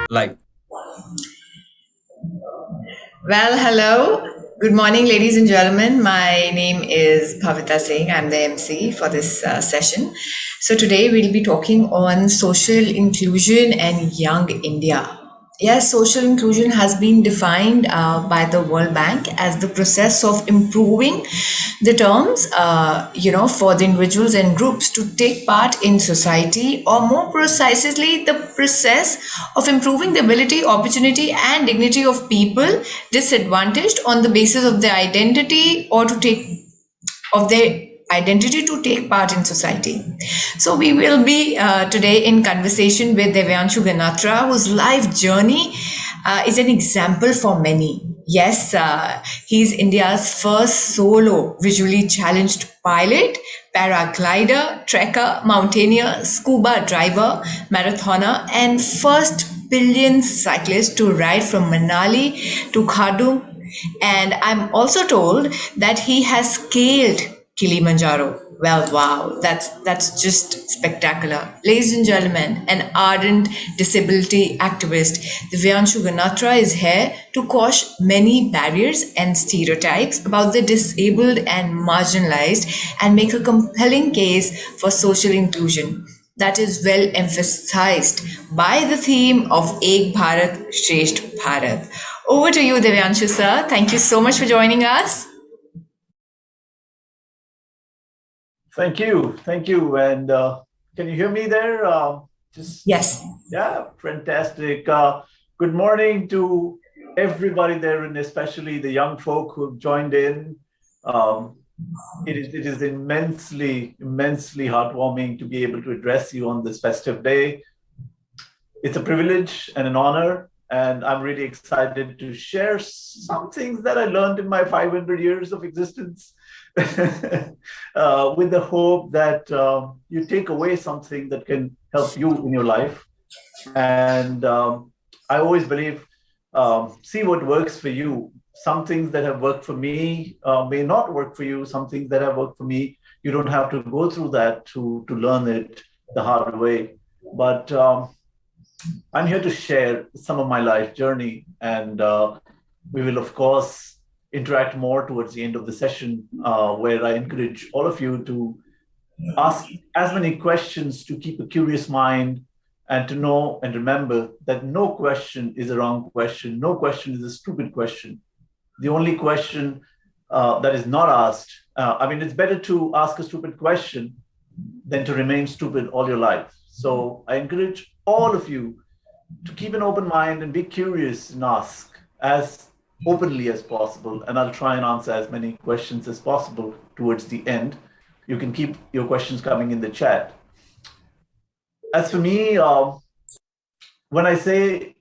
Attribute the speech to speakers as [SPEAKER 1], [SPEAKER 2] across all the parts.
[SPEAKER 1] Like,
[SPEAKER 2] Well, hello. Good morning, ladies and gentlemen. My name is Bhavita Singh. I'm the MC for this session. So, today we'll be talking on social inclusion and young India. Yes, social inclusion has been defined by the World Bank as the process of improving the terms, for the individuals and groups to take part in society, or more precisely, the process of improving the ability, opportunity, and dignity of people disadvantaged on the basis of their identity or to take of their identity to take part in society. So we will be today in conversation with Divyanshu Ganatra, whose life journey is an example for many. Yes, he's India's first solo visually challenged pilot, paraglider, trekker, mountaineer, scuba diver, marathoner, and first billion cyclist to ride from Manali to Khardung, and I'm also told that he has scaled Kilimanjaro. Well, wow, that's just spectacular. Ladies and gentlemen, an ardent disability activist, Divyanshu Ganatra is here to quash many barriers and stereotypes about the disabled and marginalized and make a compelling case for social inclusion that is well emphasized by the theme of Ek Bharat Shresht Bharat. Over to you, Divyanshu sir. Thank you so much for joining us.
[SPEAKER 3] Thank you. And can you hear me there? Just
[SPEAKER 2] Yes.
[SPEAKER 3] yeah, fantastic. Good morning to everybody there, and especially the young folk who have joined in. Um, it is immensely heartwarming to be able to address you on this festive day. It's a privilege and an honor, and I'm really excited to share some things that I learned in my 500 years of existence, with the hope that you take away something that can help you in your life. And I always believe, see what works for you. Some things that have worked for me may not work for you. Some things that have worked for me, you don't have to go through that to learn it the hard way. But I'm here to share some of my life journey, and we will, of course, interact more towards the end of the session, where I encourage all of you to ask as many questions to keep a curious mind and to know and remember that no question is a wrong question, no question is a stupid question. The only question that is not asked, it's better to ask a stupid question than to remain stupid all your life. So I encourage all of you to keep an open mind and be curious and ask as openly as possible. And I'll try and answer as many questions as possible towards the end. You can keep your questions coming in the chat. As for me, when I say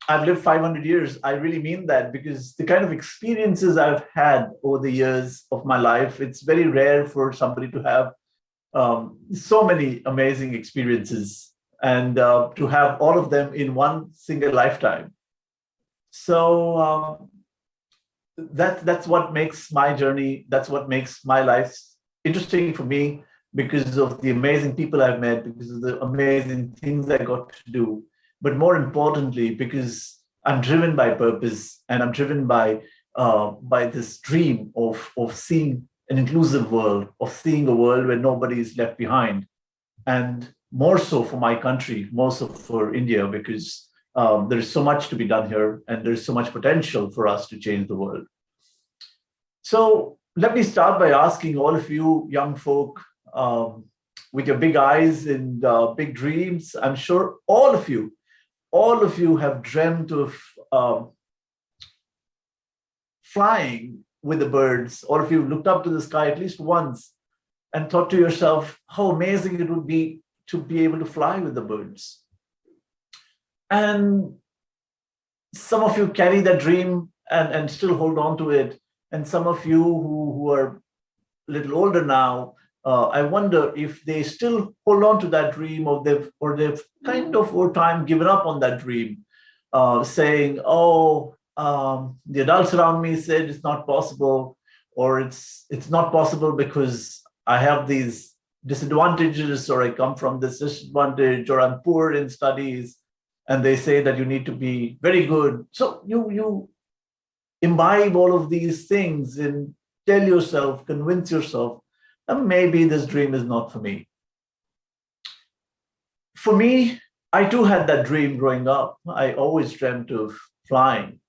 [SPEAKER 3] I've lived 500 years, I really mean that, because the kind of experiences I've had over the years of my life, it's very rare for somebody to have so many amazing experiences, and to have all of them in one single lifetime. So that's what makes my journey, that's what makes my life interesting for me, because of the amazing people I've met, because of the amazing things I got to do, but more importantly, because I'm driven by purpose, and I'm driven by this dream of seeing an inclusive world, of seeing a world where nobody is left behind, and more so for my country, more so for India, because there is so much to be done here, and there is so much potential for us to change the world. So let me start by asking all of you young folk, with your big eyes and big dreams. I'm sure all of you have dreamt of flying with the birds. All of you looked up to the sky at least once and thought to yourself how amazing it would be to be able to fly with the birds. And some of you carry that dream and still hold on to it. And some of you who are a little older now, I wonder if they still hold on to that dream, or they've kind of over time given up on that dream, saying, "Oh, the adults around me said it's not possible, or it's not possible because I have these disadvantages, or I come from this disadvantage, or I'm poor in studies." and they say that you need to be very good. So you imbibe all of these things and tell yourself, convince yourself that maybe this dream is not for me. For me, I too had that dream growing up. I always dreamt of flying.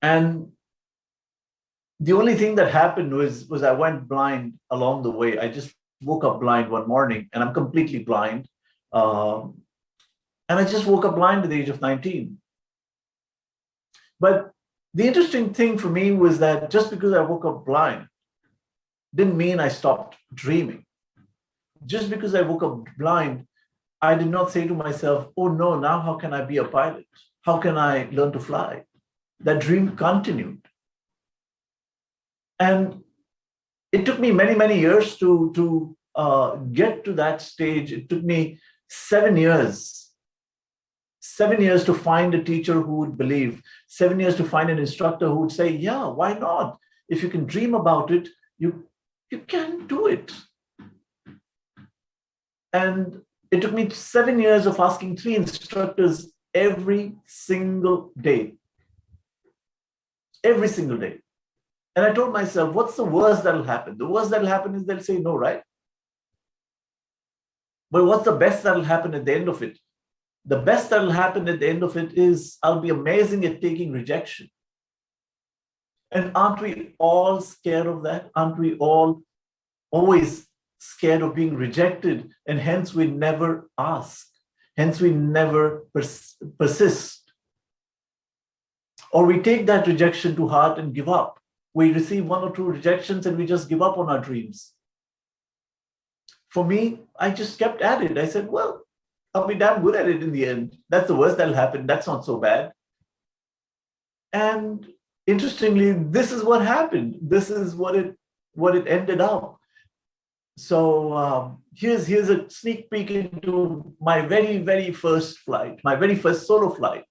[SPEAKER 3] And the only thing that happened was I went blind along the way. I just woke up blind one morning, and I'm completely blind. Um, and I just woke up blind at the age of 19. But the interesting thing for me was that just because I woke up blind didn't mean I stopped dreaming. Just because I woke up blind, I did not say to myself, oh no, now how can I be a pilot? How can I learn to fly? That dream continued. And it took me many, many years to get to that stage. It took me 7 years, 7 years to find a teacher who would believe, 7 years to find an instructor who would say, yeah, why not? If you can dream about it, you can do it. And it took me 7 years of asking 3 instructors every single day. Every single day. And I told myself, what's the worst that'll happen? The worst that'll happen is they'll say no, right? But what's the best that'll happen at the end of it? The best that'll happen at the end of it is I'll be amazing at taking rejection. And aren't we all scared of that? Aren't we all always scared of being rejected? And hence we never ask. Hence we never persist. Or we take that rejection to heart and give up. We receive 1 or 2 rejections and we just give up on our dreams. For me, I just kept at it. I said, well, I'll be damn good at it in the end. That's the worst that'll happen. That's not so bad. And interestingly, this is what happened. This is what it ended up. So here's a sneak peek into my very, very first flight, my very first solo flight.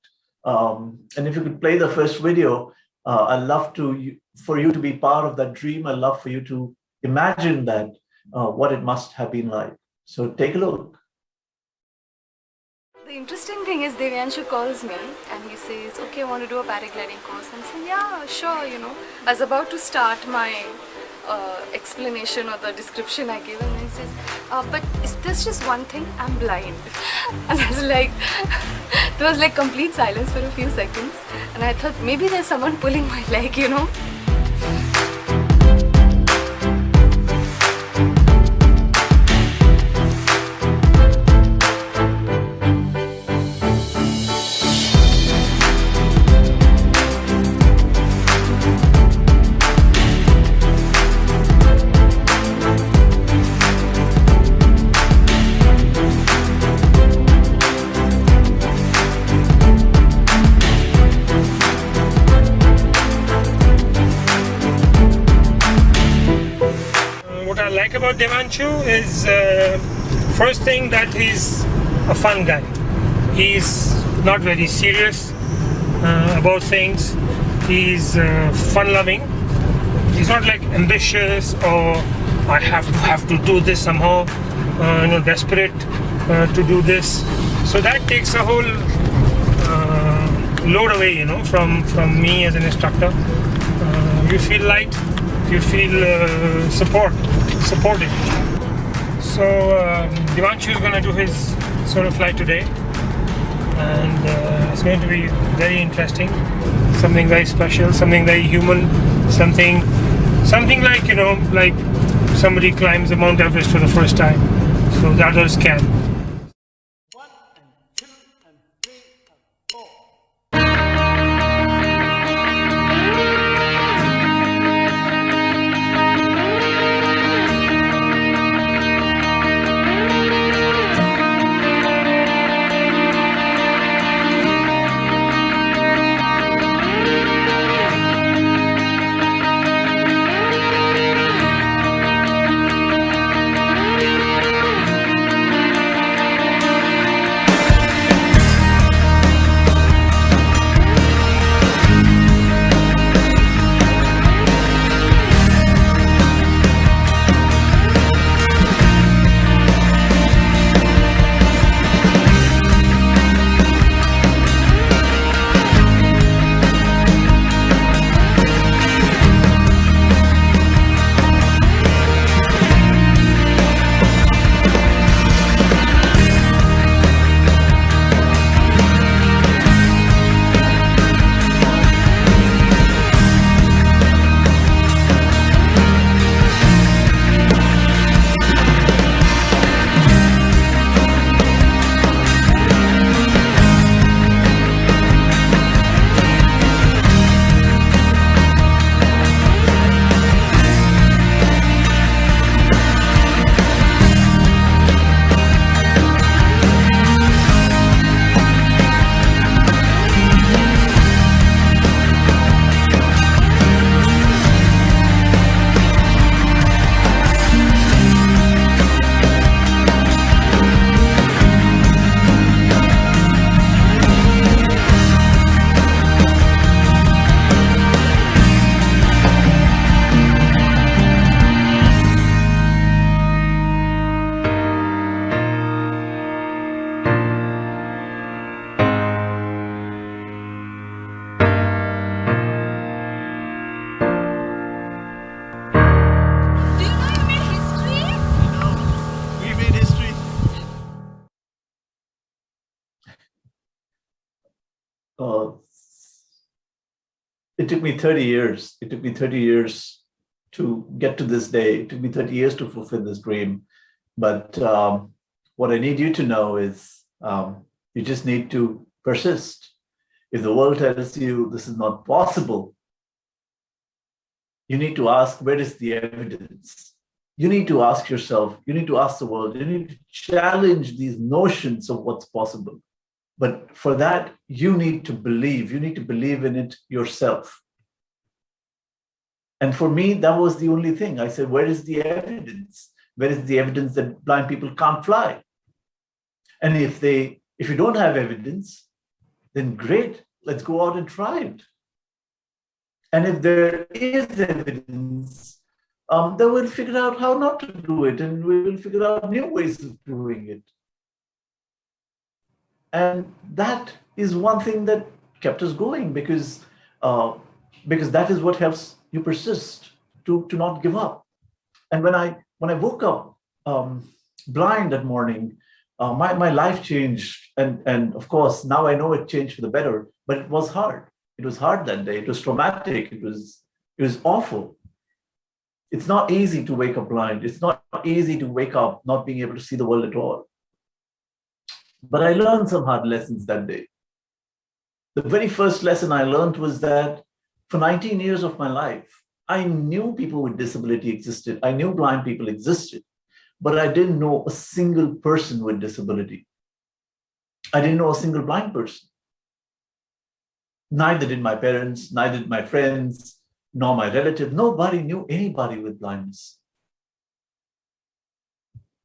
[SPEAKER 3] And if you could play the first video, I'd love for you to be part of that dream. I'd love for you to imagine that, what it must have been like. So take a look.
[SPEAKER 1] The interesting thing is Divyanshu calls me and he says, okay, I want to do a paragliding course. And I say, yeah, sure, I was about to start my explanation or the description I gave him, and he says, but is this just one thing? I'm blind. And I was like, there was like complete silence for a few seconds. And I thought maybe there's someone pulling my leg,
[SPEAKER 4] What I like about Divyanshu is first thing that he's a fun guy. He's not very serious about things. He's fun-loving. He's not like ambitious or I have to do this somehow. Desperate to do this. So that takes a whole load away, from me as an instructor. You feel light. You feel supported. So Divyanshu is going to do his solo flight today, and it's going to be very interesting, something very special, something very human, something like like somebody climbs the Mount Everest for the first time, so the others can.
[SPEAKER 3] uh, it took me 30 years. It took me 30 years to get to this day. It took me 30 years to fulfill this dream. But what I need you to know is you just need to persist. If the world tells you this is not possible, you need to ask, where is the evidence? You need to ask yourself, you need to ask the world, you need to challenge these notions of what's possible. But for that, you need to believe in it yourself. And for me, that was the only thing. I said, where is the evidence? Where is the evidence that blind people can't fly? And if you don't have evidence, then great, let's go out and try it. And if there is evidence, then we'll figure out how not to do it, and we will figure out new ways of doing it. And that is one thing that kept us going, because that is what helps you persist, to not give up. And when I woke up blind that morning, my life changed, and of course now I know it changed for the better. But it was hard. It was hard that day. It was traumatic. It was awful. It's not easy to wake up blind. It's not easy to wake up not being able to see the world at all. But I learned some hard lessons that day. The very first lesson I learned was that for 19 years of my life, I knew people with disability existed. I knew blind people existed, but I didn't know a single person with disability. I didn't know a single blind person. Neither did my parents, neither did my friends, nor my relative. Nobody knew anybody with blindness.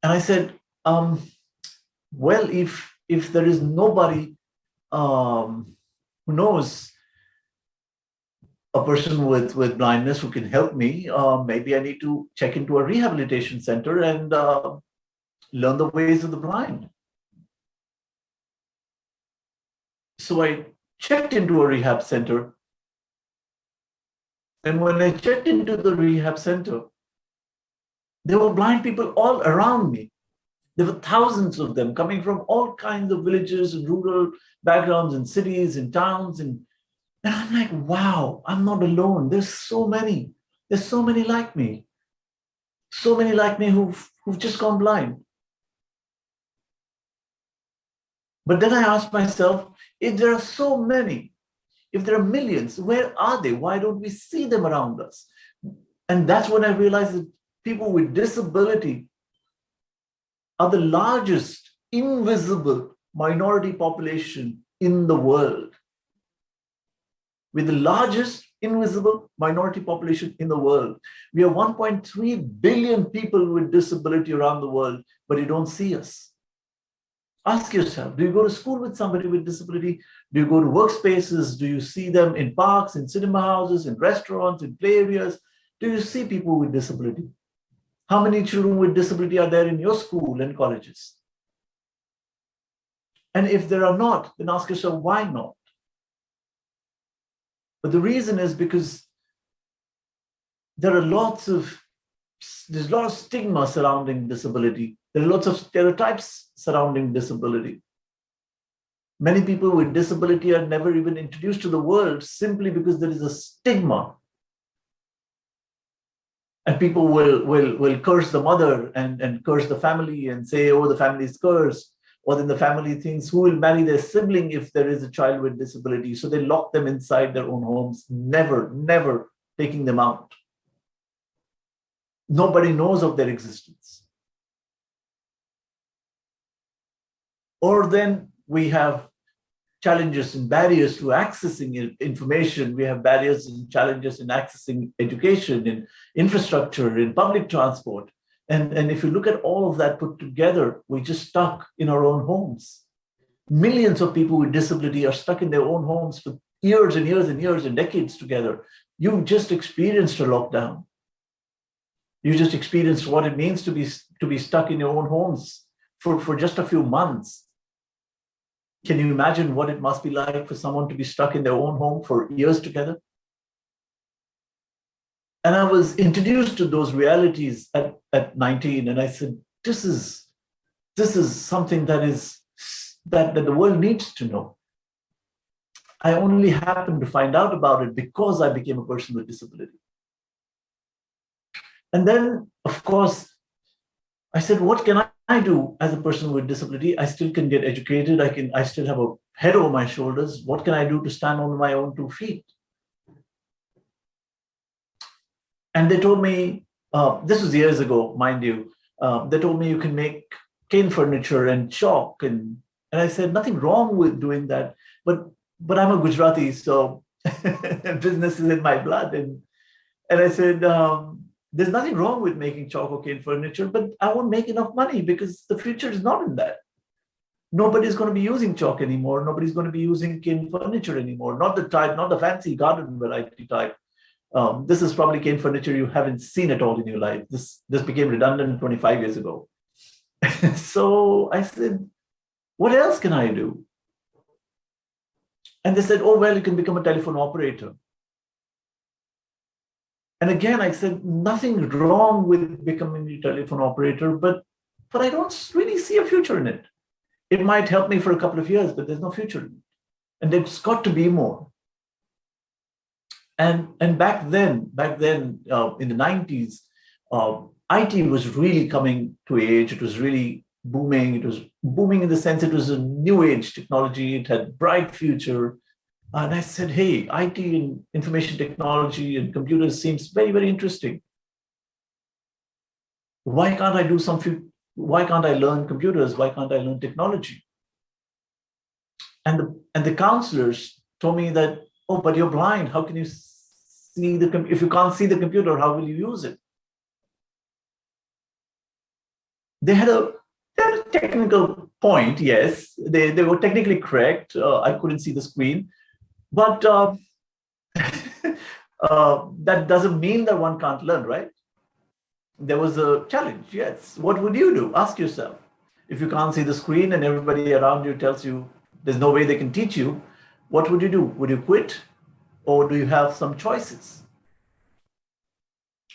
[SPEAKER 3] And I said, well, if there is nobody who knows a person with blindness who can help me, maybe I need to check into a rehabilitation center and learn the ways of the blind. So I checked into a rehab center. And when I checked into the rehab center, there were blind people all around me. There were thousands of them coming from all kinds of villages and rural backgrounds and cities and towns. And I'm like, wow, I'm not alone. There's so many. There's so many like me. So many like me who've just gone blind. But then I asked myself, if there are so many, if there are millions, where are they? Why don't we see them around us? And that's when I realized that people with disability are the largest invisible minority population in the world. We're the largest invisible minority population in the world. We are 1.3 billion people with disability around the world, but you don't see us. Ask yourself, do you go to school with somebody with disability? Do you go to workspaces? Do you see them in parks, in cinema houses, in restaurants, in play areas? Do you see people with disability? How many children with disability are there in your school and colleges? And if there are not, then ask yourself, why not? But the reason is because there's a lot of stigma surrounding disability. There are lots of stereotypes surrounding disability. Many people with disability are never even introduced to the world simply because there is a stigma. And people will curse the mother and curse the family and say, oh, the family is cursed. Or then the family thinks, who will marry their sibling if there is a child with disability? So they lock them inside their own homes, never taking them out. Nobody knows of their existence. Or then we have challenges and barriers to accessing information. We have barriers and challenges in accessing education, in infrastructure, in public transport. And if you look at all of that put together, we're just stuck in our own homes. Millions of people with disability are stuck in their own homes for years and years and years and decades together. You've just experienced a lockdown. You just experienced what it means to be stuck in your own homes for just a few months. Can you imagine what it must be like for someone to be stuck in their own home for years together? And I was introduced to those realities at 19, and I said, this is something that the world needs to know. I only happened to find out about it because I became a person with disability. And then, of course, I said, what can I do as a person with disability? I still can get educated. I still have a head over my shoulders. What can I do to stand on my own 2 feet? And they told me, this was years ago, mind you, they told me you can make cane furniture and chalk. And I said, nothing wrong with doing that. But I'm a Gujarati, so business is in my blood. And I said, there's nothing wrong with making chalk or cane furniture, but I won't make enough money because the future is not in that. Nobody's going to be using chalk anymore. Nobody's going to be using cane furniture anymore. Not the type, not the fancy garden variety type. This is probably cane furniture you haven't seen at all in your life. This became redundant 25 years ago. So I said, what else can I do? And they said, oh, well, you can become a telephone operator. And again, I said, nothing wrong with becoming a telephone operator, but I don't really see a future in it. It might help me for a couple of years, but there's no future in it. And there's got to be more. And back then, in the 90s, IT was really coming to age. It was really booming. It was booming in the sense it was a new age technology. It had bright future. And I said, hey, IT and information technology and computers seems very, very interesting. Why can't I do something? Why can't I learn computers? Why can't I learn technology? And the counselors told me that, oh, but you're blind. How can you see if you can't see the computer, how will you use it? They had a technical point, yes. They were technically correct. I couldn't see the screen. But that doesn't mean that one can't learn, right? There was a challenge, yes. What would you do? Ask yourself. If you can't see the screen and everybody around you tells you there's no way they can teach you, what would you do? Would you quit? Or do you have some choices?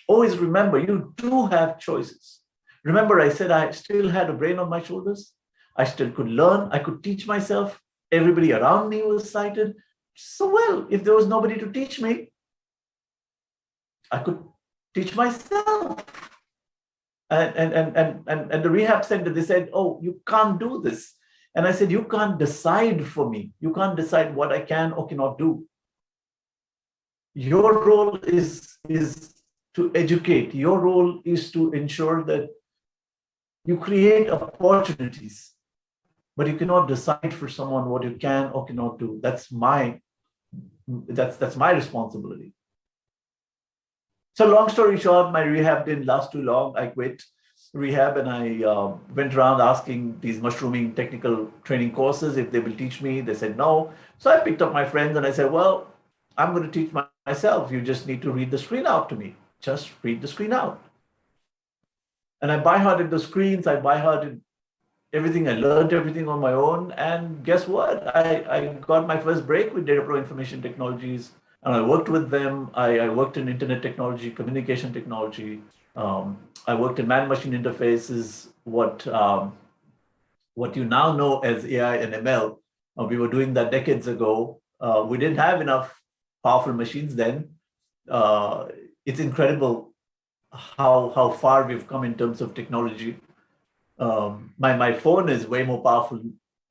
[SPEAKER 3] Always remember, you do have choices. Remember, I said I still had a brain on my shoulders. I still could learn. I could teach myself. Everybody around me was sighted. So, well, if there was nobody to teach me, I could teach myself. And the rehab center, they said, oh, you can't do this. And I said, you can't decide for me. You can't decide what I can or cannot do. Your role is to educate. Your role is to ensure that you create opportunities, but you cannot decide for someone what you can or cannot do. That's my responsibility. So long story short, my rehab didn't last too long. I quit rehab and I went around asking these mushrooming technical training courses if they will teach me. They said no. So I picked up my friends and I said, well, I'm going to teach myself. You just need to read the screen out to me. Just read the screen out. And I by-hearted the screens. I by-hearted everything. I learned everything on my own. And guess what? I got my first break with Data Pro Information Technologies. And I worked with them. I worked in internet technology, communication technology. I worked in man-machine interfaces, what you now know as AI and ML. We were doing that decades ago. We didn't have enough powerful machines then. It's incredible how far we've come in terms of technology. My phone is way more powerful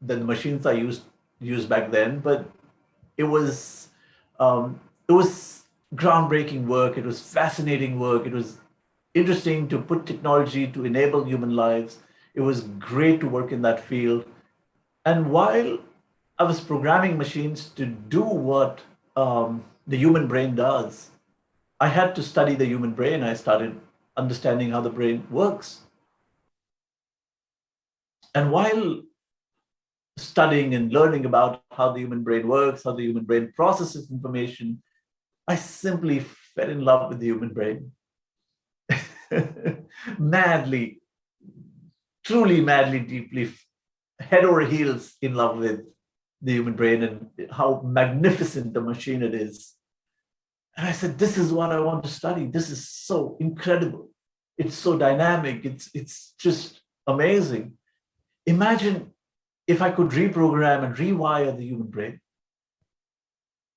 [SPEAKER 3] than the machines I used back then, but it was groundbreaking work. It was fascinating work. It was interesting to put technology to enable human lives. It was great to work in that field. And while I was programming machines to do what the human brain does, I had to study the human brain. I started understanding how the brain works. And while studying and learning about how the human brain works, how the human brain processes information, I simply fell in love with the human brain. Madly, truly madly, deeply, head over heels in love with the human brain and how magnificent the machine it is. And I said, this is what I want to study. This is so incredible. It's so dynamic. It's just amazing. Imagine if I could reprogram and rewire the human brain.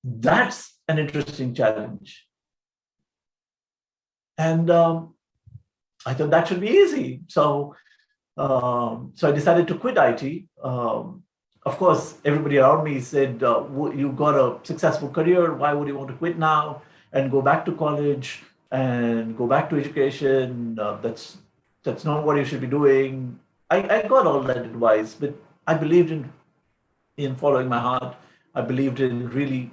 [SPEAKER 3] That's an interesting challenge. And I thought that should be easy. So I decided to quit IT. Of course, everybody around me said, "You got a successful career. Why would you want to quit now and go back to college and go back to education? That's not what you should be doing." I got all that advice, but I believed in following my heart. I believed in really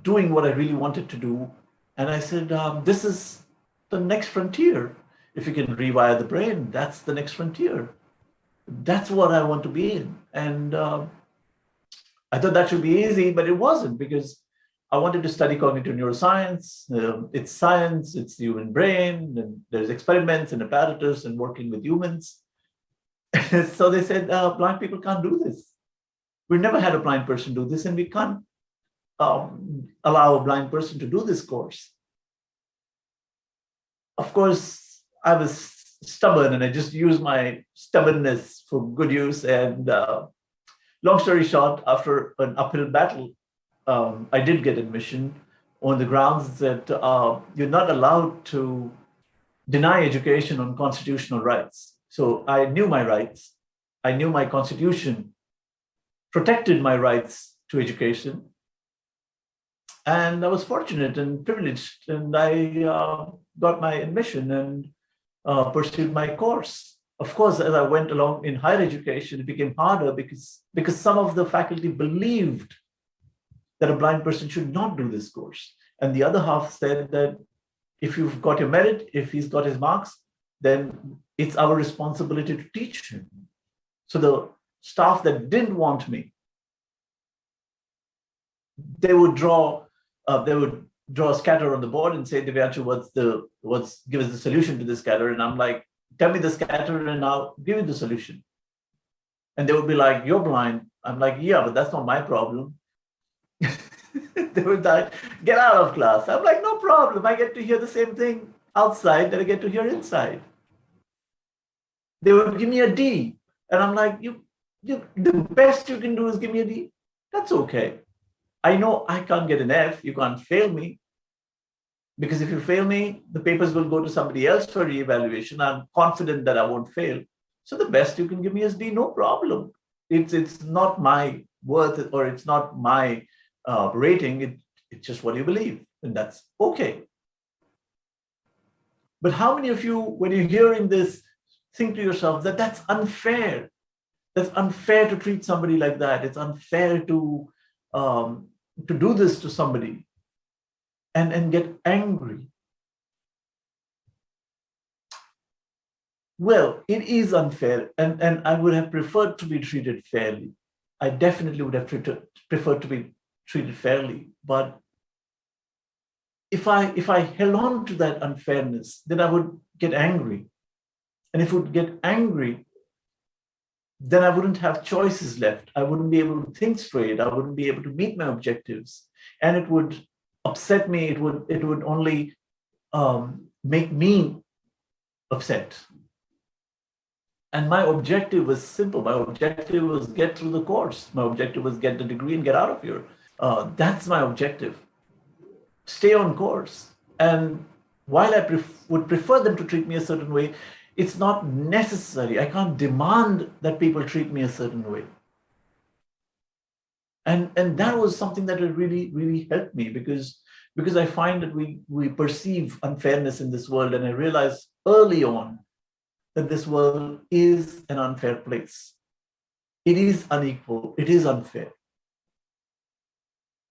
[SPEAKER 3] doing what I really wanted to do, and I said, "This is the next frontier. If you can rewire the brain, that's the next frontier. That's what I want to be in." And I thought that should be easy, but it wasn't, because I wanted to study cognitive neuroscience. It's science, it's the human brain, and there's experiments and apparatus and working with humans. So they said, blind people can't do this. We've never had a blind person do this, and we can't allow a blind person to do this course. Of course, I was stubborn, and I just used my stubbornness for good use. And long story short, after an uphill battle, I did get admission on the grounds that you're not allowed to deny education on constitutional rights. So I knew my rights. I knew my constitution protected my rights to education. And I was fortunate and privileged, and I got my admission and pursued my course. Of course, as I went along in higher education, it became harder because some of the faculty believed that a blind person should not do this course. And the other half said that if you've got your merit, if he's got his marks, then it's our responsibility to teach him. So the staff that didn't want me, they would draw a scatter on the board and say, "Divyanshu, give us the solution to this scatter." And I'm like, "Tell me the scatter and I'll give you the solution." And they would be like, "You're blind." I'm like, "Yeah, but that's not my problem." They would like, "Get out of class." I'm like, "No problem. I get to hear the same thing outside that I get to hear inside." They would give me a D. And I'm like, the best you can do is give me a D. That's okay. I know I can't get an F. You can't fail me. Because if you fail me, the papers will go to somebody else for reevaluation. I'm confident that I won't fail. So the best you can give me is D, no problem. It's not my worth, or it's not my rating. It's just what you believe, and that's okay. But how many of you, when you're hearing this, think to yourself that that's unfair? That's unfair to treat somebody like that. It's unfair to do this to somebody and get angry. Well, it is unfair, and I would have preferred to be treated fairly. I definitely would have preferred to be treated fairly. But if I held on to that unfairness, then I would get angry. And if I would get angry, then I wouldn't have choices left. I wouldn't be able to think straight. I wouldn't be able to meet my objectives. And it would upset me. It would only make me upset. And my objective was simple. My objective was get through the course. My objective was get the degree and get out of here. That's my objective. Stay on course. And while I would prefer them to treat me a certain way, it's not necessary. I can't demand that people treat me a certain way. And that was something that really, really helped me, because I find that we perceive unfairness in this world. And I realized early on that this world is an unfair place. It is unequal. It is unfair.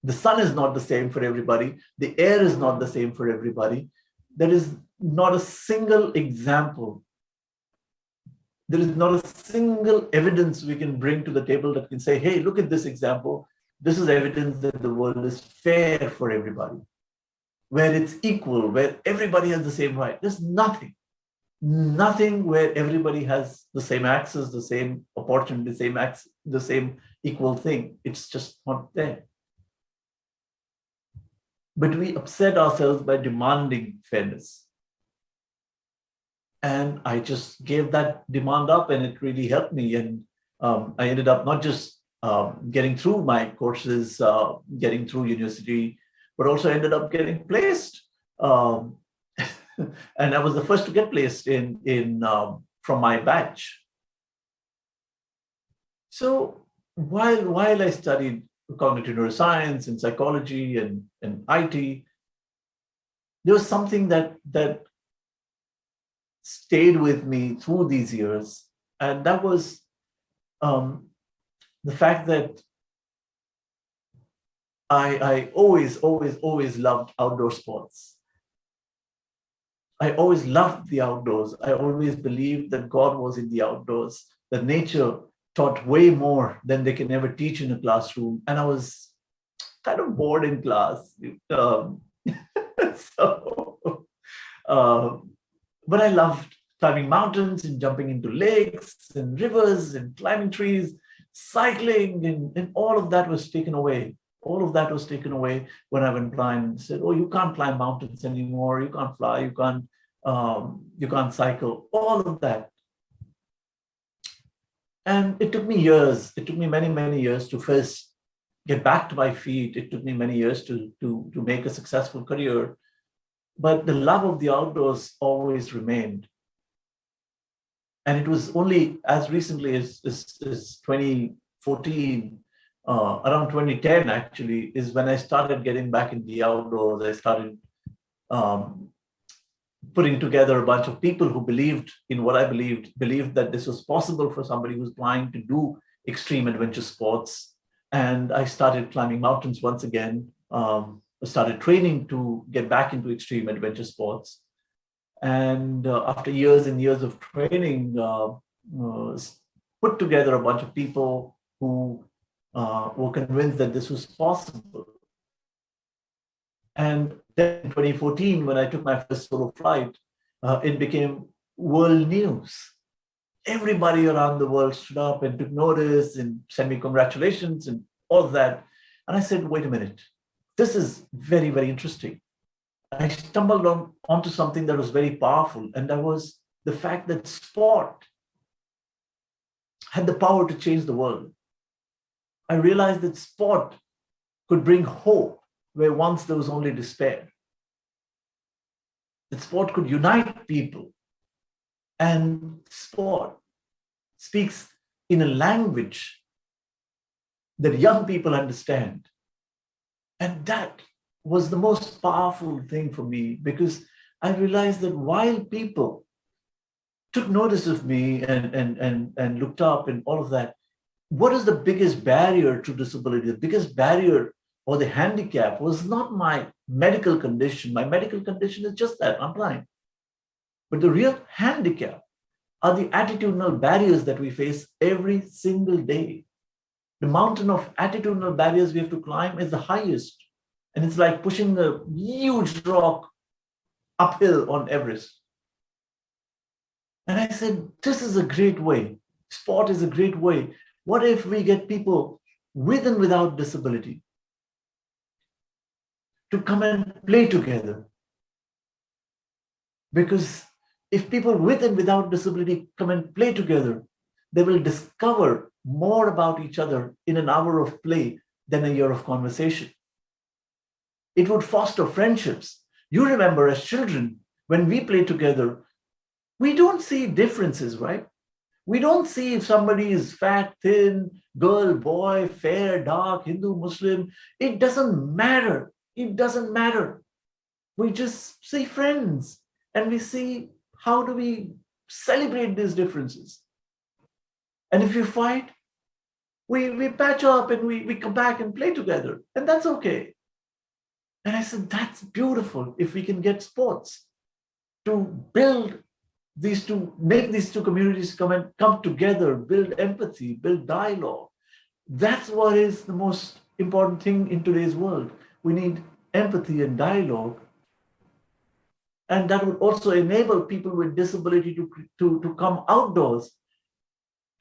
[SPEAKER 3] The sun is not the same for everybody. The air is not the same for everybody. There is not a single example. There is not a single evidence we can bring to the table that can say, hey, look at this example. This is evidence that the world is fair for everybody, where it's equal, where everybody has the same right. There's nothing where everybody has the same access, the same opportunity, the same equal thing. It's just not there. But we upset ourselves by demanding fairness. And I just gave that demand up, and it really helped me. And I ended up not just getting through my courses, getting through university, but also ended up getting placed. Um, and I was the first to get placed in from my batch. So while I studied cognitive neuroscience and psychology and IT, there was something that stayed with me through these years, and that was the fact that I always loved outdoor sports. I always loved the outdoors. I always believed that God was in the outdoors, that nature taught way more than they can ever teach in a classroom. And I was kind of bored in class. So, uh, but I loved climbing mountains and jumping into lakes and rivers and climbing trees, cycling, and all of that was taken away. All of that was taken away when I went blind and said, "Oh, you can't climb mountains anymore. You can't fly. You can't cycle." All of that, and it took me years. It took me many years to first get back to my feet. It took me many years to make a successful career, but the love of the outdoors always remained. And it was only as recently as 2014, around 2010 actually, is when I started getting back in the outdoors. I started putting together a bunch of people who believed in what I believed that this was possible for somebody who's trying to do extreme adventure sports. And I started climbing mountains once again. I started training to get back into extreme adventure sports. And after years and years of training, put together a bunch of people who were convinced that this was possible. And then in 2014, when I took my first solo flight, it became world news. Everybody around the world stood up and took notice and sent me congratulations and all of that. And I said, wait a minute, this is very, very interesting. I stumbled onto something that was very powerful, and that was the fact that sport had the power to change the world. I realized that sport could bring hope where once there was only despair. That sport could unite people, and sport speaks in a language that young people understand. And that was the most powerful thing for me, because I realized that while people took notice of me and looked up and all of that, what is the biggest barrier to disability? The biggest barrier or the handicap was not my medical condition. My medical condition is just that, I'm blind. But the real handicap are the attitudinal barriers that we face every single day. The mountain of attitudinal barriers we have to climb is the highest. And it's like pushing a huge rock uphill on Everest. And I said, this is a great way. Sport is a great way. What if we get people with and without disability to come and play together? Because if people with and without disability come and play together, they will discover more about each other in an hour of play than a year of conversation. It would foster friendships. You remember as children, when we play together, we don't see differences, right? We don't see if somebody is fat, thin, girl, boy, fair, dark, Hindu, Muslim. It doesn't matter. It doesn't matter. We just see friends and we see how do we celebrate these differences. And if you fight, we patch up and we come back and play together. And that's okay. And I said, that's beautiful if we can get sports to build these two, make these two communities come together, build empathy, build dialogue. That's what is the most important thing in today's world. We need empathy and dialogue. And that would also enable people with disability to come outdoors,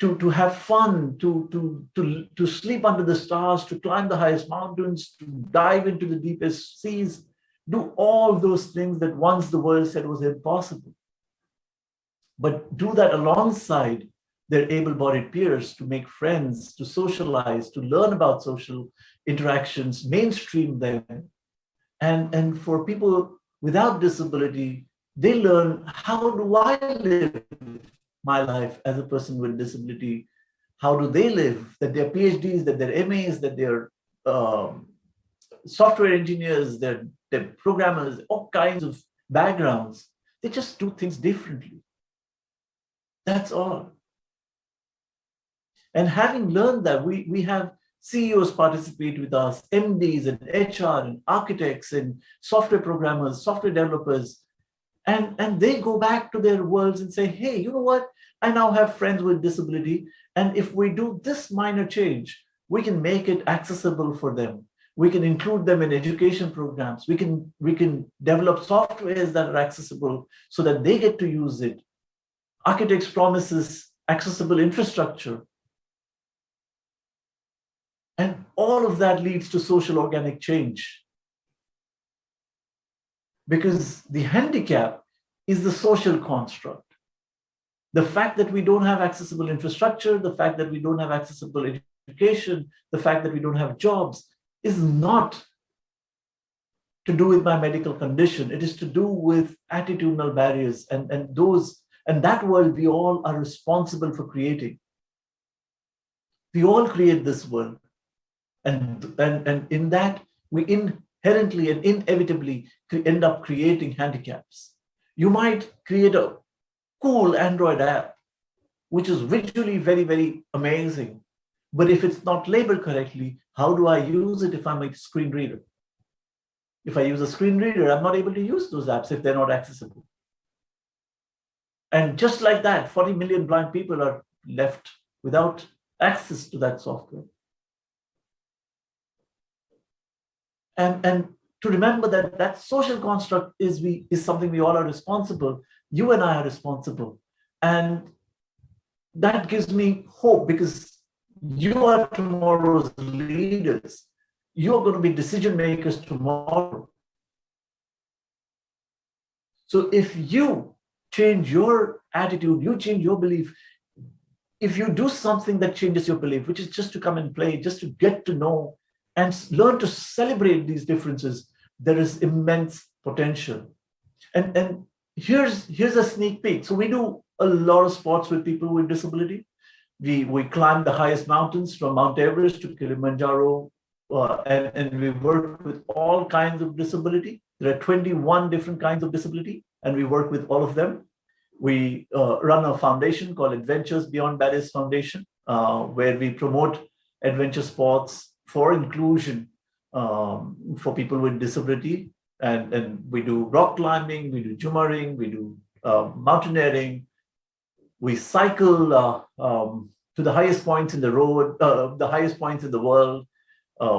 [SPEAKER 3] to have fun, to sleep under the stars, to climb the highest mountains, to dive into the deepest seas, do all those things that once the world said was impossible. But do that alongside their able-bodied peers, to make friends, to socialize, to learn about social interactions, mainstream them, And for people without disability, they learn, how do I live my life as a person with disability? How do they live? That they're PhDs, that they're MAs, that they're um, software engineers, they're programmers, all kinds of backgrounds. They just do things differently. That's all. And having learned that, we have CEOs participate with us, MDs and HR and architects and software programmers, software developers, and they go back to their worlds and say, hey, you know what? I now have friends with disability, and if we do this minor change, we can make it accessible for them. We can include them in education programs. We can develop softwares that are accessible so that they get to use it. Architects promises accessible infrastructure. And all of that leads to social organic change. Because the handicap is the social construct. The fact that we don't have accessible infrastructure, the fact that we don't have accessible education, the fact that we don't have jobs is not to do with my medical condition. It is to do with attitudinal barriers, and that world we all are responsible for creating. We all create this world. And in that, we inherently and inevitably end up creating handicaps. You might create a cool Android app, which is visually very, very amazing. But if it's not labeled correctly, how do I use it if I'm a screen reader? If I use a screen reader, I'm not able to use those apps if they're not accessible. And just like that, 40 million blind people are left without access to that software. And to remember that that social construct is something we all are responsible. You and I are responsible. And that gives me hope, because you are tomorrow's leaders. You're going to be decision makers tomorrow. So if you change your attitude, you change your belief, if you do something that changes your belief, which is just to come and play, just to get to know and learn to celebrate these differences, there is immense potential. And here's a sneak peek. So we do a lot of sports with people with disability. We climb the highest mountains, from Mount Everest to Kilimanjaro, and we work with all kinds of disability. There are 21 different kinds of disability, and we work with all of them. We run a foundation called Adventures Beyond Barriers Foundation, where we promote adventure sports for inclusion for people with disability. And we do rock climbing, we do jumping, we do mountaineering. We cycle to the highest points in the road, the highest points in the world.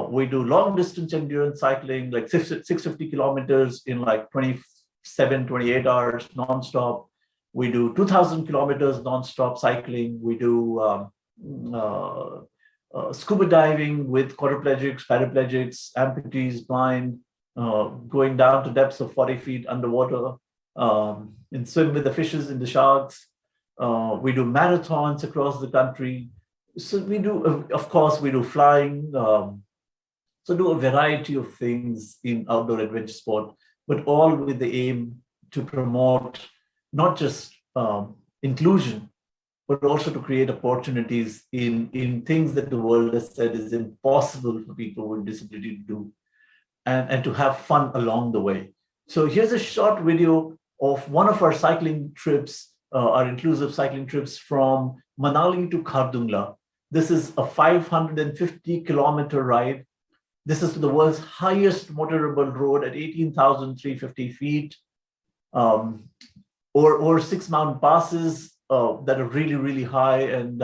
[SPEAKER 3] We do long distance endurance cycling, like 650 kilometers in like 27, 28 hours nonstop. We do 2,000 kilometers nonstop cycling. We do scuba diving with quadriplegics, paraplegics, amputees, blind, going down to depths of 40 feet underwater, and swim with the fishes and the sharks. We do marathons across the country. So we do, of course, we do flying. So do a variety of things in outdoor adventure sport, but all with the aim to promote not just inclusion, but also to create opportunities in things that the world has said is impossible for people with disability to do, and to have fun along the way. So here's a short video of one of our cycling trips, our inclusive cycling trips from Manali to Khardungla. This is a 550-kilometer ride. This is the world's highest motorable road at 18,350 feet, or 6 mountain passes that are really, really high. And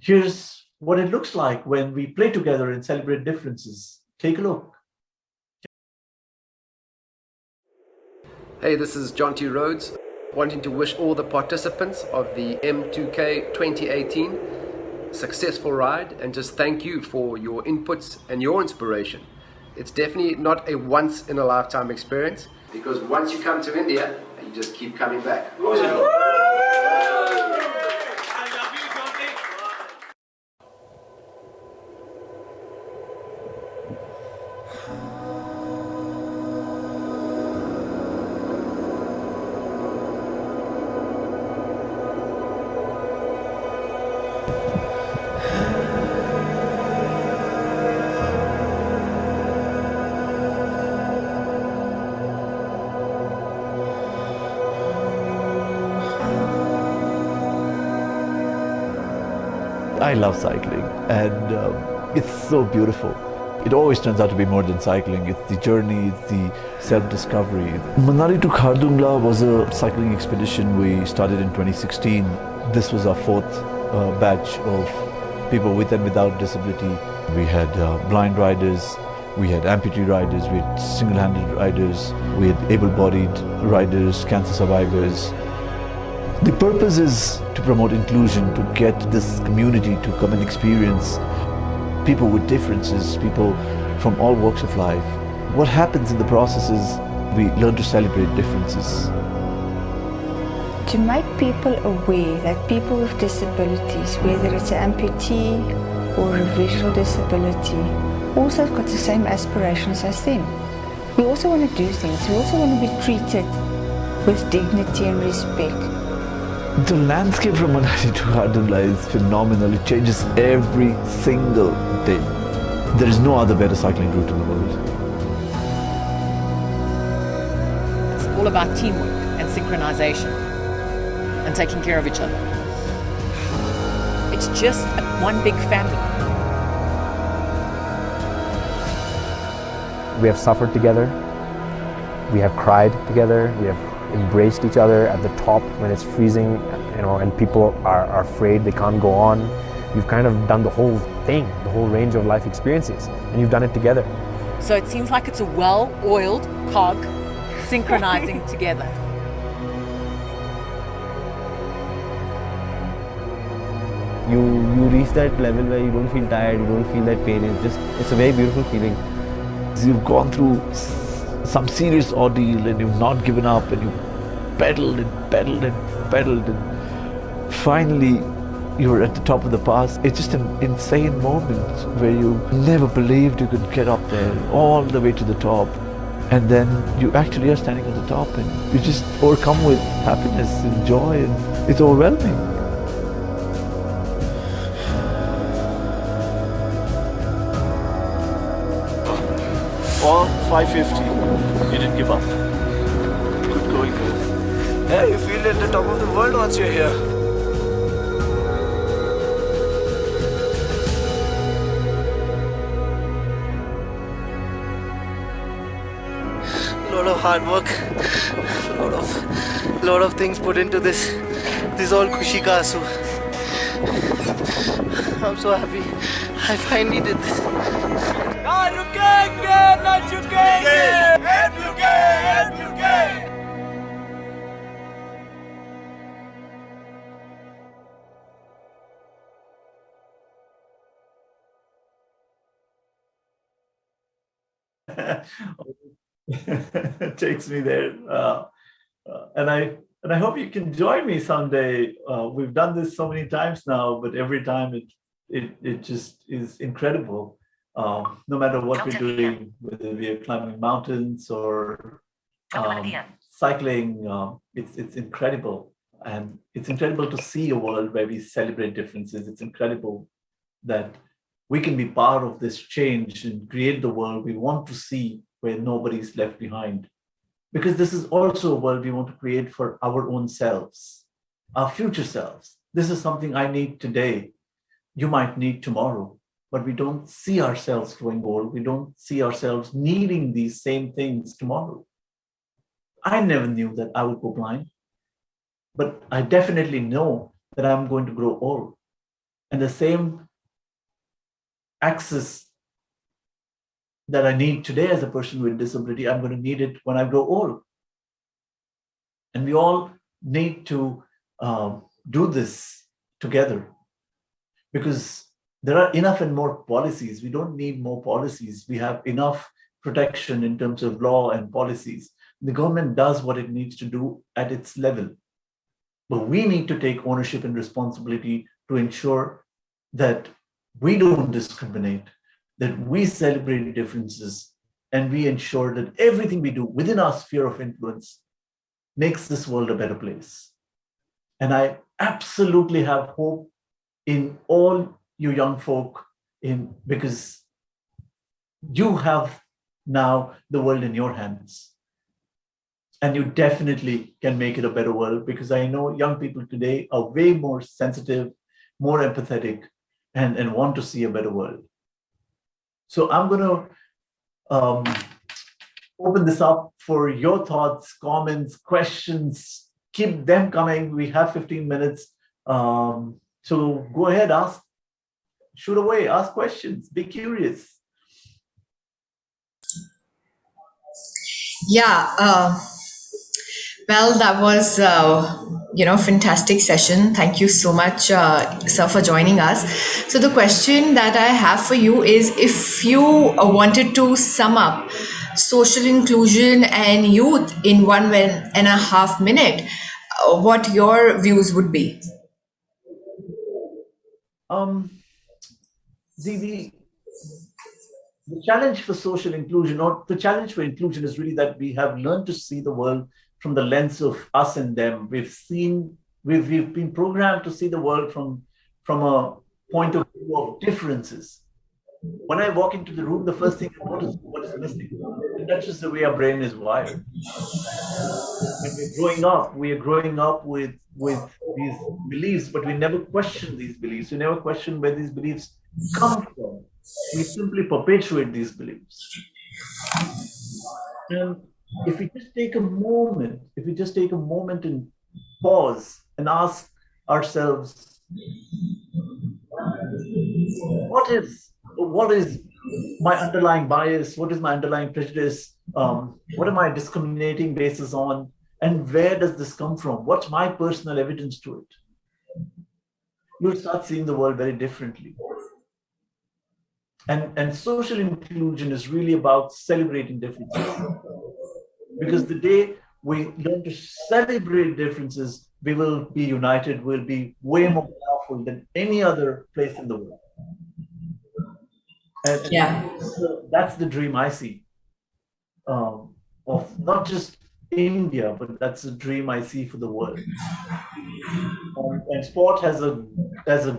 [SPEAKER 3] here's what it looks like when we play together and celebrate differences. Take a look.
[SPEAKER 5] Hey, this is John T. Rhodes, wanting to wish all the participants of the M2K 2018 successful ride, and just thank you for your inputs and your inspiration. It's definitely not a once in a lifetime experience, because once you come to India, you just keep coming back.
[SPEAKER 6] I love cycling, and it's so beautiful. It always turns out to be more than cycling. It's the journey, it's the self-discovery. Manali to Khardungla was a cycling expedition we started in 2016. This was our fourth batch of people with and without disability. We had blind riders, we had amputee riders, we had single-handed riders, we had able-bodied riders, cancer survivors. The purpose is to promote inclusion, to get this community to come and experience people with differences, people from all walks of life. What happens in the process is we learn to celebrate differences.
[SPEAKER 7] To make people aware that people with disabilities, whether it's an amputee or a visual disability, also have got the same aspirations as them. We also want to do things. We also want to be treated with dignity and respect.
[SPEAKER 6] The landscape from Manali to Khardungla is phenomenal. It changes every single day. There is no other better cycling route in the world.
[SPEAKER 8] It's all about teamwork and synchronization and taking care of each other. It's just one big family.
[SPEAKER 9] We have suffered together, we have cried together, we have embraced each other at the top when it's freezing, and people are afraid they can't go on. You've kind of done the whole thing, the whole range of life experiences, and you've done it together.
[SPEAKER 8] So it seems like it's a well-oiled cog synchronizing together.
[SPEAKER 10] You reach that level where you don't feel tired, you don't feel that pain. It's a very beautiful feeling.
[SPEAKER 6] You've gone through some serious ordeal and you've not given up, and you've pedaled and pedaled and pedaled, and finally you're at the top of the pass. It's just an insane moment where you never believed you could get up there all the way to the top, and then you actually are standing at the top and you just overcome with happiness and joy, and it's overwhelming.
[SPEAKER 3] All 550. You didn't give up. Good going, man.
[SPEAKER 11] Yeah, you feel at the top of the world once you're here. Lot of hard work, lot of things put into this. This is all Khushi ka Aasu. I'm so happy. I finally did this.
[SPEAKER 3] Takes me there, and I hope you can join me someday. We've done this so many times now, but every time it just is incredible. No matter what we're doing, whether we are climbing mountains or cycling, it's incredible, and it's incredible to see a world where we celebrate differences. It's incredible that we can be part of this change and create the world we want to see, where nobody's left behind. Because this is also a world we want to create for our own selves, our future selves. This is something I need today. You might need tomorrow, but we don't see ourselves growing old. We don't see ourselves needing these same things tomorrow. I never knew that I would go blind, but I definitely know that I'm going to grow old. And the same access that I need today as a person with disability, I'm going to need it when I grow old. And we all need to do this together, because there are enough and more policies. We don't need more policies. We have enough protection in terms of law and policies. The government does what it needs to do at its level. But we need to take ownership and responsibility to ensure that we don't discriminate, that we celebrate differences, and we ensure that everything we do within our sphere of influence makes this world a better place. And I absolutely have hope in all you young folk, because you have now the world in your hands. And you definitely can make it a better world, because I know young people today are way more sensitive, more empathetic, and want to see a better world. So I'm going to open this up for your thoughts, comments, questions. Keep them coming. We have 15 minutes. So go ahead, shoot away, ask questions, be curious.
[SPEAKER 2] Yeah, well, that was, fantastic session. Thank you so much, sir, for joining us. So the question that I have for you is, if you wanted to sum up social inclusion and youth in 1.5 minute, what your views would be?
[SPEAKER 3] The challenge for social inclusion, or the challenge for inclusion, is really that we have learned to see the world from the lens of us and them. We've been programmed to see the world from a point of view of differences. When I walk into the room, the first thing I notice is what is missing. And that's just the way our brain is wired. When we are growing up with these beliefs, but we never question these beliefs. We never question where these beliefs come from. We simply perpetuate these beliefs. And if we just take a moment and pause and ask ourselves, what is my underlying bias? What is my underlying prejudice? What am I discriminating basis on? And where does this come from? What's my personal evidence to it? You'll start seeing the world very differently. And social inclusion is really about celebrating differences. Because the day we learn to celebrate differences, we will be united, we'll be way more powerful than any other place in the world. And that's the dream I see of not just India, but that's a dream I see for the world. And sport has a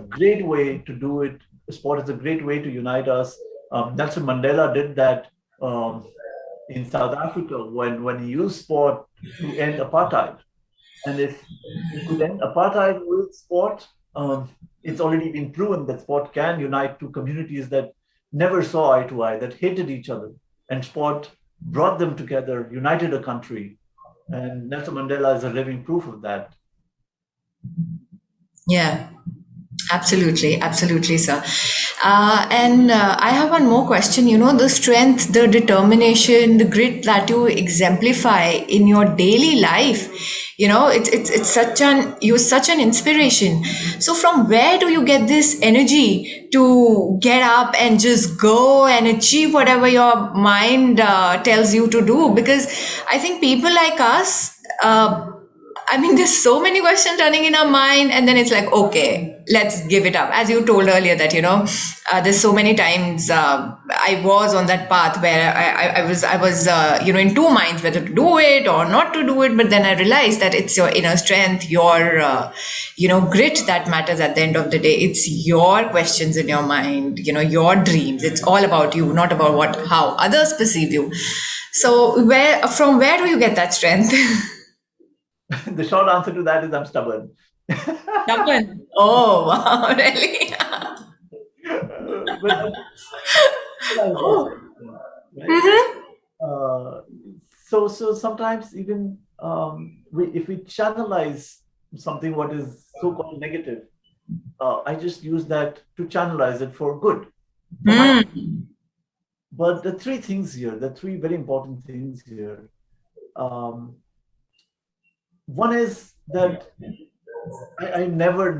[SPEAKER 3] great way to do it. Sport is a great way to unite us. Nelson Mandela did that in South Africa when he used sport to end apartheid. And if you could end apartheid with sport, it's already been proven that sport can unite two communities that never saw eye to eye, that hated each other. And sport brought them together, united a country. And Nelson Mandela is a living proof of that.
[SPEAKER 2] Yeah. Absolutely, sir. And I have one more question. The strength, the determination, the grit that you exemplify in your daily life, you're such an inspiration. So from where do you get this energy to get up and just go and achieve whatever your mind tells you to do? Because I think people like us, there's so many questions running in our mind, and then it's like, okay, let's give it up. As you told earlier that, there's so many times I was on that path where I was in two minds whether to do it or not to do it. But then I realized that it's your inner strength, your, grit that matters at the end of the day. It's your questions in your mind, your dreams. It's all about you, not about how others perceive you. So from where do you get that strength?
[SPEAKER 3] The short answer to that is I'm stubborn.
[SPEAKER 2] Stubborn? Oh, wow, really?
[SPEAKER 3] So sometimes even if we channelize something what is so-called negative, I just use that to channelize it for good. But the three very important things here. One is that I never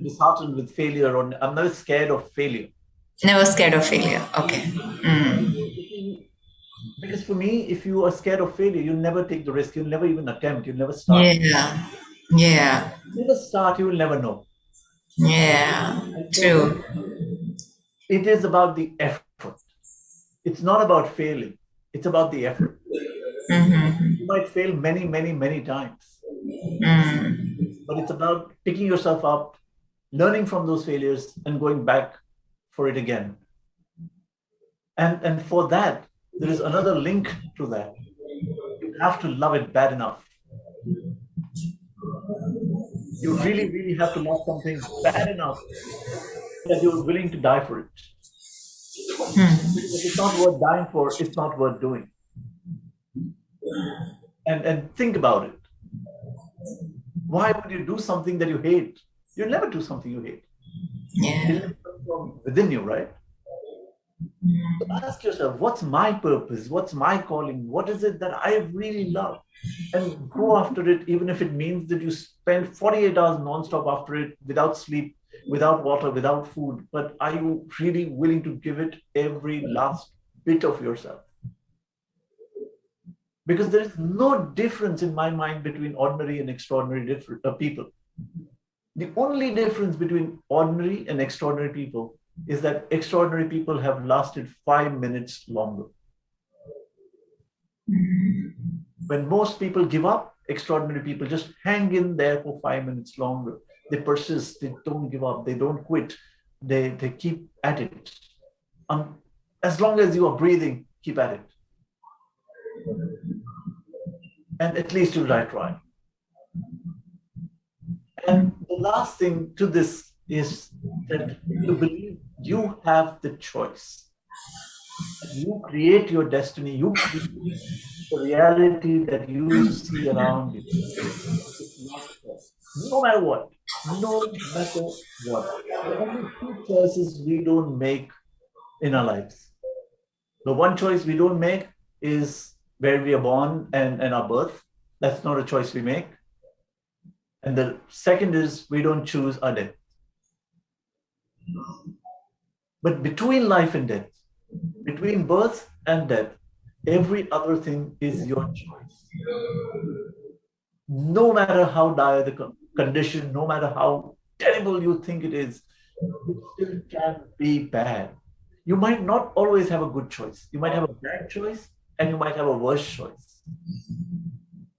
[SPEAKER 3] disheartened with failure, or I'm never scared of failure.
[SPEAKER 2] Never scared of failure. Okay.
[SPEAKER 3] Because for me, if you are scared of failure, you'll never take the risk. You'll never even attempt. You'll never start.
[SPEAKER 2] Yeah.
[SPEAKER 3] You never start. You will never know.
[SPEAKER 2] Yeah. True.
[SPEAKER 3] It is about the effort. It's not about failing. It's about the effort. You might fail many, many, many times. But it's about picking yourself up, learning from those failures, and going back for it again. And for that, there is another link to that. You have to love it bad enough. You really, really have to love something bad enough that you're willing to die for it. If it's not worth dying for, it's not worth doing. And think about it. Why would you do something that you hate? You'll never do something you hate.
[SPEAKER 2] Yeah.
[SPEAKER 3] It comes from within you, right? So ask yourself, what's my purpose? What's my calling? What is it that I really love? And go after it, even if it means that you spend 48 hours non-stop after it, without sleep, without water, without food. But are you really willing to give it every last bit of yourself? Because there is no difference in my mind between ordinary and extraordinary people. The only difference between ordinary and extraordinary people is that extraordinary people have lasted 5 minutes longer. When most people give up, extraordinary people just hang in there for 5 minutes longer. They persist, they don't give up, they don't quit, they keep at it. As long as you are breathing, keep at it. And at least you'll die trying. And the last thing to this is that you believe you have the choice. You create your destiny, you create the reality that you see around you. No matter what. No matter what. There are only two choices we don't make in our lives. The one choice we don't make is where we are born and our birth. That's not a choice we make. And the second is we don't choose our death. But between life and death, between birth and death, every other thing is your choice. No matter how dire the condition, no matter how terrible you think it is, it still can be bad. You might not always have a good choice. You might have a bad choice and you might have a worse choice.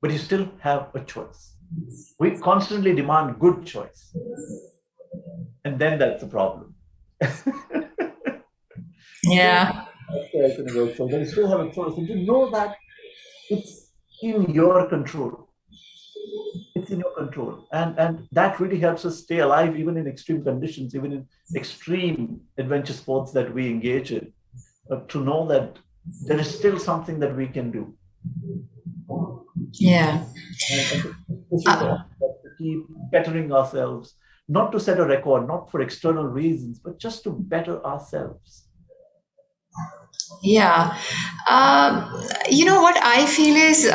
[SPEAKER 3] But you still have a choice. We constantly demand good choice. And then that's the problem.
[SPEAKER 2] Yeah.
[SPEAKER 3] So you still have a choice. And you know that it's in your control. It's in your control. And that really helps us stay alive, even in extreme conditions, even in extreme adventure sports that we engage in, to know that there is still something that we can do.
[SPEAKER 2] Yeah.
[SPEAKER 3] And to keep bettering ourselves, not to set a record, not for external reasons, but just to better ourselves.
[SPEAKER 2] Yeah. You know what I feel is,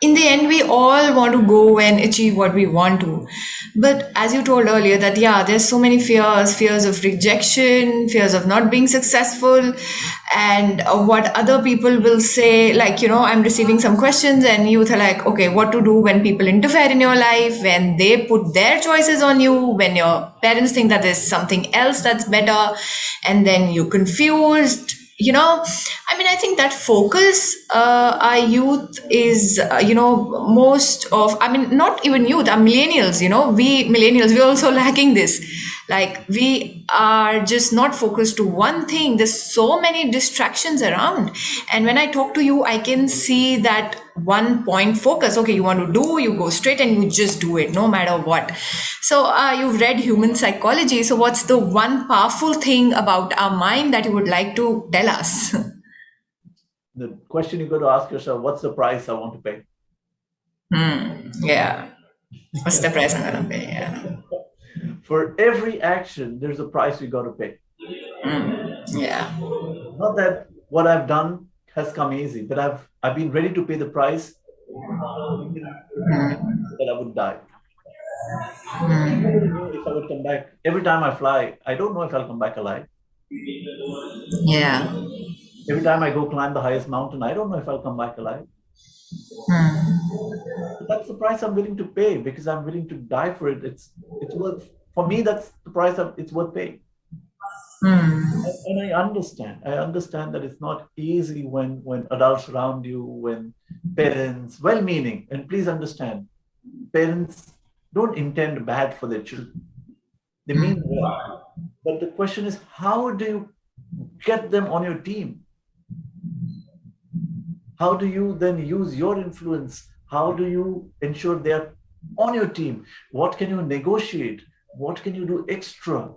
[SPEAKER 2] in the end, we all want to go and achieve what we want to. But as you told earlier, that, yeah, there's so many fears of rejection, fears of not being successful, and what other people will say. Like, I'm receiving some questions, and youth are like, okay, what to do when people interfere in your life, when they put their choices on you, when your parents think that there's something else that's better, and then you're confused. I think that focus, our youth is, most of, not even youth, our millennials, we're also lacking this. Like, we are just not focused to one thing. There's so many distractions around. And when I talk to you, I can see that one point focus. Okay, you want to do, you go straight and you just do it, no matter what. So you've read human psychology. So what's the one powerful thing about our mind that you would like to tell us?
[SPEAKER 3] The question you got to ask yourself, what's the price I want to pay?
[SPEAKER 2] Yeah. What's the price I'm going to pay? Yeah.
[SPEAKER 3] For every action, there's a price you got to pay.
[SPEAKER 2] Yeah.
[SPEAKER 3] Not that what I've done has come easy, but I've been ready to pay the price that I would die. Nobody knew if I would come back. Every time I fly, I don't know if I'll come back alive.
[SPEAKER 2] Yeah.
[SPEAKER 3] Every time I go climb the highest mountain, I don't know if I'll come back alive. But that's the price I'm willing to pay, because I'm willing to die for it. It's worth, for me, that's the price it's worth paying. And I understand that it's not easy when adults around you, when parents, well-meaning, and please understand, parents don't intend bad for their children. They mean well. But the question is, how do you get them on your team? How do you then use your influence? How do you ensure they are on your team? What can you negotiate? What can you do extra?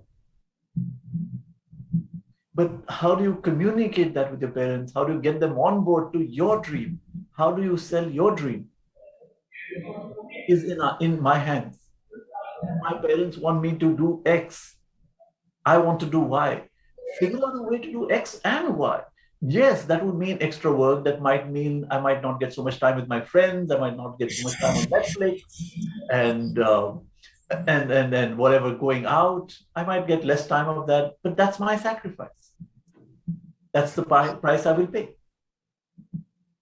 [SPEAKER 3] But how do you communicate that with your parents? How do you get them on board to your dream? How do you sell your dream? Is in my hands. My parents want me to do X. I want to do Y. Figure out a way to do X and Y. Yes, that would mean extra work. That might mean I might not get so much time with my friends. I might not get so much time on Netflix and and whatever going out. I might get less time of that, but that's my sacrifice. That's the price I will pay.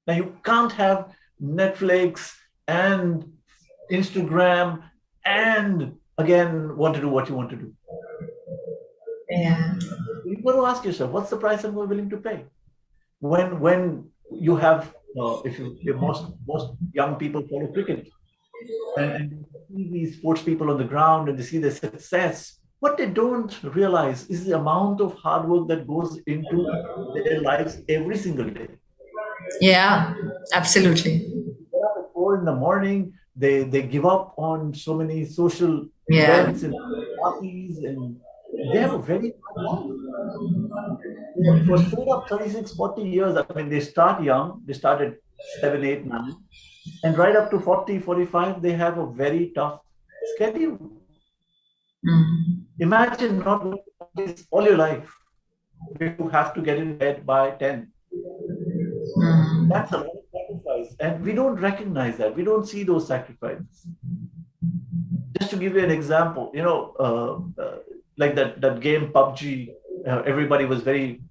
[SPEAKER 3] Now you can't have Netflix and Instagram and again want to do what you want to do.
[SPEAKER 2] Yeah.
[SPEAKER 3] You've got to ask yourself, what's the price I'm willing to pay? When you have, if most young people follow cricket and you see these sports people on the ground and they see their success, what they don't realize is the amount of hard work that goes into their lives every single day.
[SPEAKER 2] Yeah, absolutely.
[SPEAKER 3] They get up at 4 in the morning. They give up on so many social events and parties, and they have a very hard life. For straight up 36, 40 years, I mean, they start young, they start at 7, 8, 9, and right up to 40, 45, they have a very tough schedule. Imagine not doing this all your life. You have to get in bed by 10. That's a lot of sacrifice. And we don't recognize that. We don't see those sacrifices. Just to give you an example, like that game PUBG, everybody was very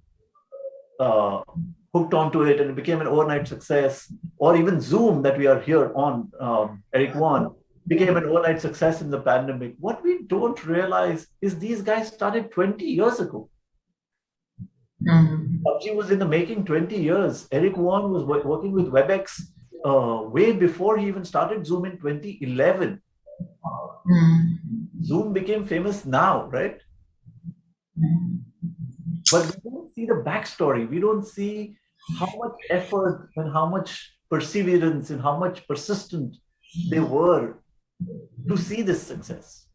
[SPEAKER 3] hooked onto it and it became an overnight success. Or even Zoom that we are here on, Eric Wan, became an overnight success in the pandemic. What we don't realize is these guys started 20 years ago. PUBG was in the making 20 years. Eric Wan was working with WebEx way before he even started Zoom in 2011. Zoom became famous now, right? But we don't see the backstory. We don't see how much effort and how much perseverance and how much persistent they were to see this success.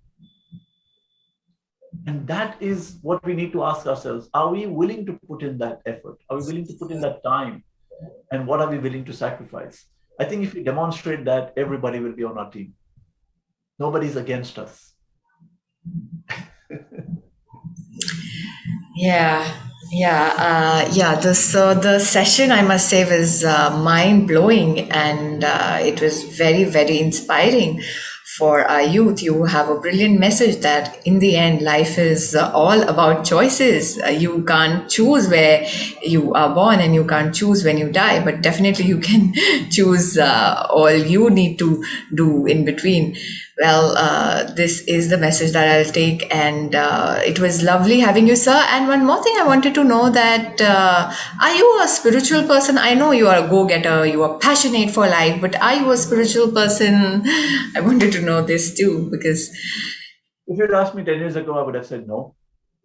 [SPEAKER 3] And that is what we need to ask ourselves. Are we willing to put in that effort? Are we willing to put in that time? And what are we willing to sacrifice? I think if we demonstrate that, everybody will be on our team. Nobody's against us.
[SPEAKER 2] The session, I must say, was mind blowing, and it was very, very inspiring for our youth. You have a brilliant message that in the end, life is all about choices. You can't choose where you are born and you can't choose when you die, but definitely you can choose all you need to do in between. Well, this is the message that I'll take, and it was lovely having you, sir. And one more thing I wanted to know that are you a spiritual person? I know you are a go-getter, you are passionate for life, but are you a spiritual person? I wanted to know this too, because
[SPEAKER 3] if you'd asked me 10 years ago, I would have said no. I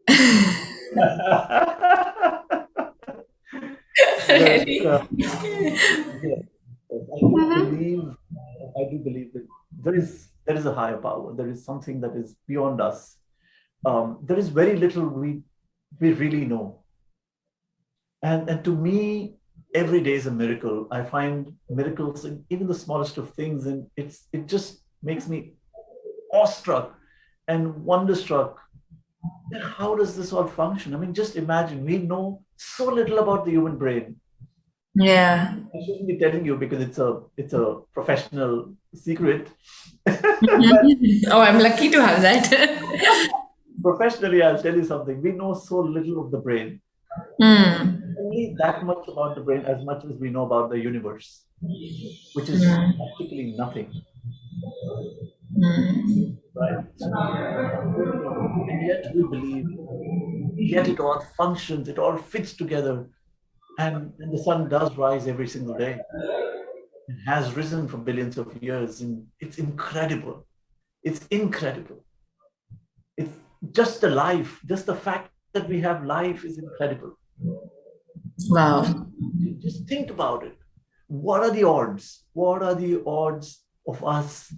[SPEAKER 3] do believe that there is a higher power. There is something that is beyond us. There is very little we really know. And to me, every day is a miracle. I find miracles in even the smallest of things, and it just makes me awestruck and wonderstruck. How does this all function? I mean, just imagine, we know so little about the human brain.
[SPEAKER 2] Yeah.
[SPEAKER 3] I shouldn't be telling you because it's a professional secret.
[SPEAKER 2] Oh, I'm lucky to have that.
[SPEAKER 3] Professionally, I'll tell you something. We know so little of the brain. Only that much about the brain, as much as we know about the universe, which is practically nothing. Right? And yet we believe, yet it all functions, it all fits together. And the sun does rise every single day. It has risen for billions of years, and it's incredible. It's incredible. It's just the life, just the fact that we have life is incredible.
[SPEAKER 2] Wow.
[SPEAKER 3] Just think about it. What are the odds? What are the odds of us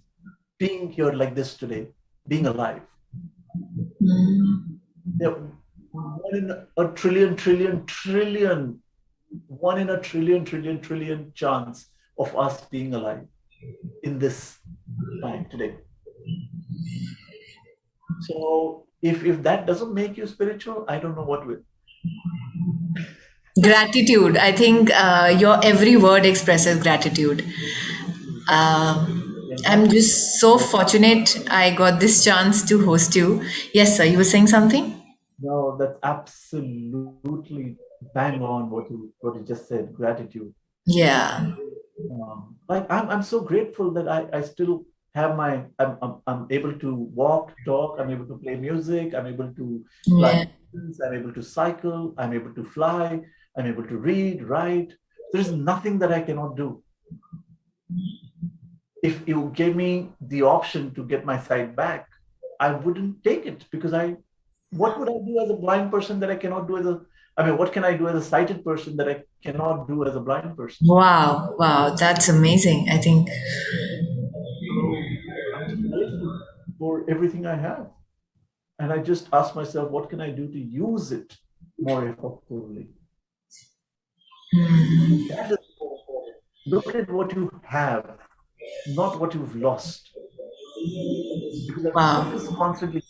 [SPEAKER 3] being here like this today, being alive. There are 1 in a trillion chance of us being alive in this time today. So if that doesn't make you spiritual, I don't know what will.
[SPEAKER 2] Gratitude. I think your every word expresses gratitude. I'm just so fortunate I got this chance to host you. Yes, sir, you were saying something?
[SPEAKER 3] No, that's absolutely bang on what you just said. Gratitude.
[SPEAKER 2] Yeah.
[SPEAKER 3] Like I'm so grateful that I still have I'm able to walk, talk, I'm able to play music, I'm able to
[SPEAKER 2] Yeah.
[SPEAKER 3] climb mountains, I'm able to cycle, I'm able to fly, I'm able to read, write. There's nothing that I cannot do. If you gave me the option to get my sight back, I wouldn't take it because what would I do as a blind person that I cannot do what can I do as a sighted person that I cannot do as a blind person?
[SPEAKER 2] Wow. Wow. That's amazing. I think.
[SPEAKER 3] So I'm just grateful for everything I have. And I just ask myself, what can I do to use it more effectively? That is more important. Look at what you have, not what you've lost. Because our
[SPEAKER 2] Wow.
[SPEAKER 3] focus constantly,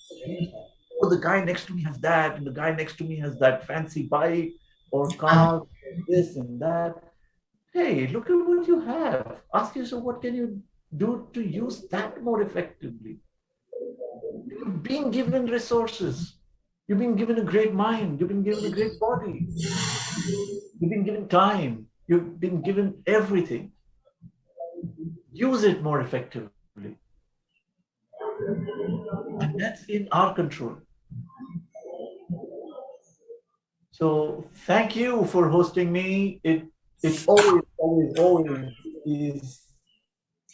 [SPEAKER 3] oh, the guy next to me has that, and the guy next to me has that fancy bike or car, this and that. Hey, look at what you have. Ask yourself, what can you do to use that more effectively? You've been given resources. You've been given a great mind. You've been given a great body. You've been given time. You've been given everything. Use it more effectively. And that's in our control. So thank you for hosting me. It always is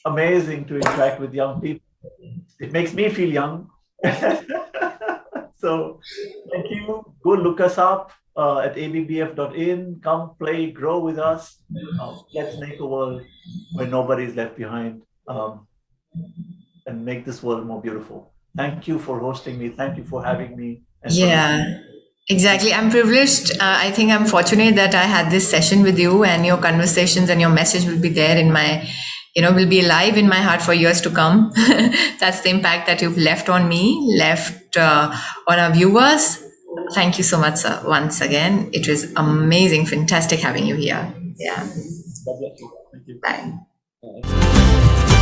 [SPEAKER 3] amazing to interact with young people. It makes me feel young. So thank you. Go look us up at abbf.in. Come play, grow with us. Let's make a world where nobody is left behind, and make this world more beautiful. Thank you for hosting me. Thank you for having me. And
[SPEAKER 2] Yeah. Exactly. I'm privileged. I think I'm fortunate that I had this session with you, and your conversations and your message will be there in my, will be alive in my heart for years to come. That's the impact that you've left on me, left on our viewers. Thank you so much, sir. Once again, it was amazing, fantastic having you here. Yeah.
[SPEAKER 3] God bless you. Thank you.
[SPEAKER 2] Bye.
[SPEAKER 3] Bye.